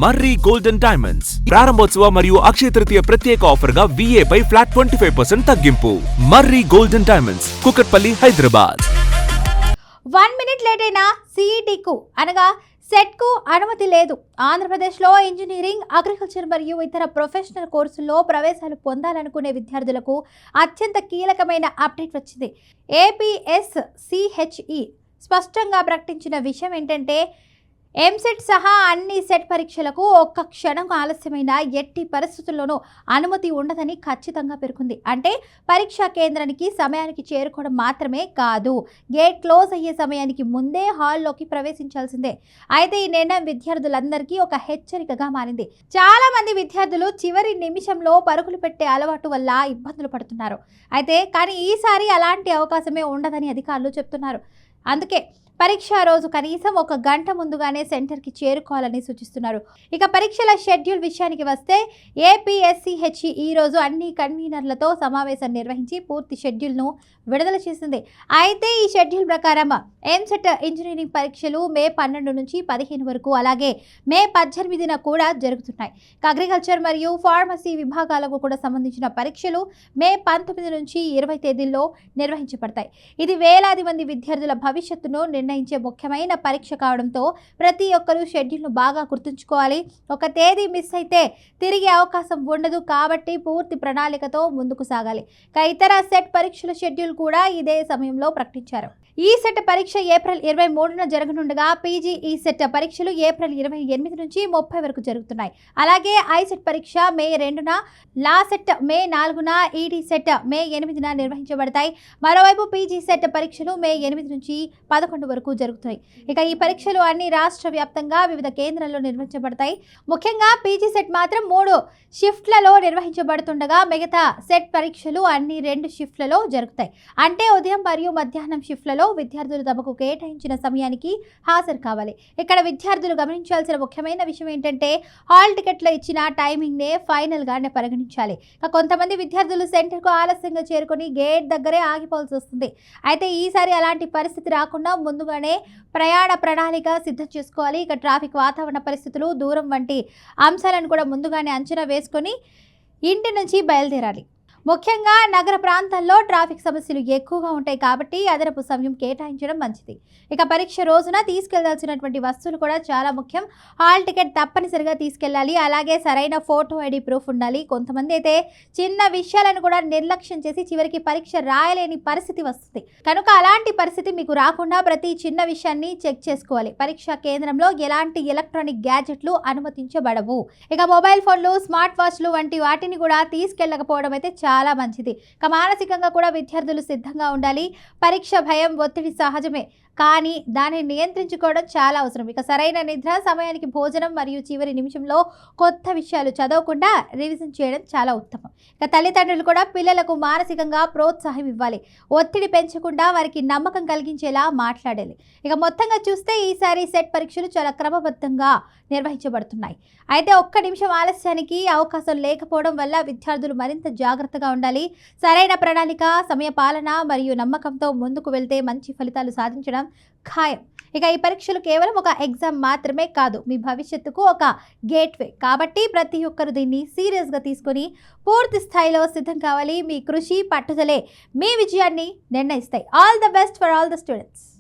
మర్రి Golden diamonds ప్రారంభోత్సవ మరియు అక్షయ తృతీయ ప్రత్యేక ఆఫర్ గా VA పై ఫ్లాట్ 25% తగ్గింపు. Marri Golden Diamonds, Kukatpally, Hyderabad. 1 minute late అయినా CETకు అనగా సెట్కు అనుమతి లేదు. ఆంధ్రప్రదేశ్లో ఇంజనీరింగ్, అగ్రికల్చర్ మరియు ఇతర ప్రొఫెషనల్ కోర్సుల్లో ప్రవేశాలు పొందాలనుకునే విద్యార్థులకు అత్యంత కీలకమైన అప్డేట్ వచ్చింది. APSCHE స్పష్టంగా ప్రకటించిన విషయం ఏంటంటే ఎంసెట్ సహా అన్ని సెట్ పరీక్షలకు ఒక్క క్షణం ఆలస్యమైన ఎట్టి పరిస్థితుల్లోనూ అనుమతి ఉండదని ఖచ్చితంగా పేర్కొంది. అంటే పరీక్షా కేంద్రానికి సమయానికి చేరుకోవడం మాత్రమే కాదు, గేట్ క్లోజ్ అయ్యే సమయానికి ముందే హాల్లోకి ప్రవేశించాల్సిందే. అయితే ఈ నిర్ణయం విద్యార్థులందరికీ ఒక హెచ్చరికగా మారింది. చాలా మంది విద్యార్థులు చివరి నిమిషంలో పరుగులు పెట్టే అలవాటు వల్ల ఇబ్బందులు పడుతున్నారు. కానీ ఈసారి అలాంటి అవకాశమే ఉండదని అధికారులు చెప్తున్నారు. అందుకే పరీక్ష రోజు కనీసం 1 గంట ముందుగానే సెంటర్కి చేరుకోవాలని సూచిస్తున్నారు. ఇక పరీక్షల షెడ్యూల్ విషయానికి వస్తే APSCHE ఈ రోజు అన్ని కన్వీనర్లతో సమావేశం నిర్వహించి పూర్తి షెడ్యూల్ను విడుదల చేసింది. అయితే ఈ షెడ్యూల్ ప్రకారం ఎంసెట్ ఇంజనీరింగ్ పరీక్షలు మే 12 నుంచి 15 వరకు, అలాగే మే 18న కూడా జరుగుతున్నాయి. అగ్రికల్చర్ మరియు ఫార్మసీ విభాగాలకు కూడా సంబంధించిన పరీక్షలు మే 19 నుంచి 20 తేదీల్లో నిర్వహించబడతాయి. ఇది వేలాది మంది విద్యార్థుల భవిష్యత్తును నిర్ణయించే ముఖ్యమైన పరీక్ష కావడంతో ప్రతి ఒక్కరూ షెడ్యూల్ను బాగా గుర్తుంచుకోవాలి. ఒక తేదీ మిస్ అయితే తిరిగే అవకాశం ఉండదు కాబట్టి పూర్తి ప్రణాళికతో ముందుకు సాగాలి. ఇతర సెట్ పరీక్షల షెడ్యూల్ కూడా ఇదే సమయంలో ప్రకటించారు. ఈ సెట్ పరీక్ష ఏప్రిల్ 23న జరగనుండగా PG ఈ సెట్ పరీక్షలు ఏప్రిల్ 28 నుంచి 30 వరకు జరుగుతున్నాయి. అలాగే ఐసెట్ పరీక్ష మే 2న, లా సెట్ మే 4న, ED సెట్ మే 8న నిర్వహించబడతాయి. మరోవైపు PG సెట్ పరీక్షలు మే 8 నుంచి 11 వరకు జరుగుతాయి. ఈ పరీక్షలు అన్ని రాష్ట్ర వ్యాప్తంగా వివిధ కేంద్రాల్లో నిర్వహించబడతాయి. ముఖ్యంగా PG సెట్ మాత్రం 3 షిఫ్ట్లలో నిర్వహించబడుతుండగా మిగతా సెట్ పరీక్షలు అన్ని 2 షిఫ్ట్లలో జరుగుతాయి. అంటే ఉదయం మరియు మధ్యాహ్నం షిఫ్ట్లలో విద్యార్థులు తమకు కేటాయించిన సమయానికి హాజరు కావాలి. ఇక్కడ విద్యార్థులు గమనించాల్సిన ముఖ్యమైన విషయం ఏంటంటే హాల్ టికెట్లో ఇచ్చిన టైమింగ్నే ఫైనల్గానే పరిగణించాలి. కొంతమంది విద్యార్థులు సెంటర్కు ఆలస్యంగా చేరుకొని గేట్ దగ్గరే ఆగిపోవాల్సి వస్తుంది. అయితే ఈసారి అలాంటి పరిస్థితి రాకుండా ముందుగానే ప్రయాణ ప్రణాళిక సిద్ధం చేసుకోవాలి. ట్రాఫిక్, వాతావరణ పరిస్థితులు, దూరం వంటి అంశాలను కూడా ముందుగానే అంచనా వేసుకొని ఇంటి నుంచి బయలుదేరాలి. ముఖ్యంగా నగర ప్రాంతాల్లో ట్రాఫిక్ సమస్యలు ఎక్కువగా ఉంటాయి కాబట్టి అదనపు సమయం కేటాయించడం మంచిది. పరీక్ష రోజున తీసుకెళ్లాల్సినటువంటి వస్తువులు కూడా చాలా ముఖ్యం. హాల్ టికెట్ తప్పనిసరిగా తీసుకెళ్ళాలి. అలాగే సరైన ఫోటో ID ప్రూఫ్ ఉండాలి. కొంతమంది అయితే చిన్న విషయాలను కూడా నిర్లక్ష్యం చేసి చివరికి పరీక్ష రాయలేని పరిస్థితి వస్తుంది. కనుక అలాంటి పరిస్థితి మీకు రాకుండా ప్రతి చిన్న విషయాన్ని చెక్ చేసుకోవాలి. పరీక్షా కేంద్రంలో ఎలాంటి ఎలక్ట్రానిక్ గ్యాడ్జెట్లు అనుమతించబడవు. మొబైల్ ఫోన్లు, స్మార్ట్ వాచ్లు వంటి వాటిని కూడా తీసుకెళ్లకపోవడం అయితే చాలా మంచిది. మానసికంగా కూడా విద్యార్థులు సిద్ధంగా ఉండాలి. పరీక్ష భయం, ఒత్తిడి సహజమే, కానీ దానిని నియంత్రించుకోవడం చాలా అవసరం. సరైన నిద్ర, సమయానికి భోజనం మరియు చివరి నిమిషంలో కొత్త విషయాలు చదవకుండా రివిజన్ చేయడం చాలా ఉత్తమం. తల్లిదండ్రులు కూడా పిల్లలకు మానసికంగా ప్రోత్సాహం ఇవ్వాలి. ఒత్తిడి పెంచకుండా వారికి నమ్మకం కలిగించేలా మాట్లాడాలి. మొత్తంగా చూస్తే ఈసారి సెట్ పరీక్షలు చాలా క్రమబద్ధంగా నిర్వహించబడుతున్నాయి. అయితే ఒక్క నిమిషం ఆలస్యానికి అవకాశం లేకపోవడం వల్ల విద్యార్థులు మరింత జాగ్రత్తగా ఉండాలి. సరైన ప్రణాళిక, సమయ పాలన మరియు నమ్మకంతో ముందుకు వెళ్తే మంచి ఫలితాలు సాధించడం ఖాయం. ఈ పరీక్షలు కేవలం ఒక ఎగ్జామ్ మాత్రమే కాదు, మీ భవిష్యత్తుకు ఒక గేట్వే. కాబట్టి ప్రతి ఒక్కరు దీన్ని సీరియస్గా తీసుకొని పూర్తి స్థాయిలో సిద్ధం కావాలి. మీ కృషి, పట్టుదలే మీ విజయాన్ని నిర్ణయిస్తాయి. All the best for all the students.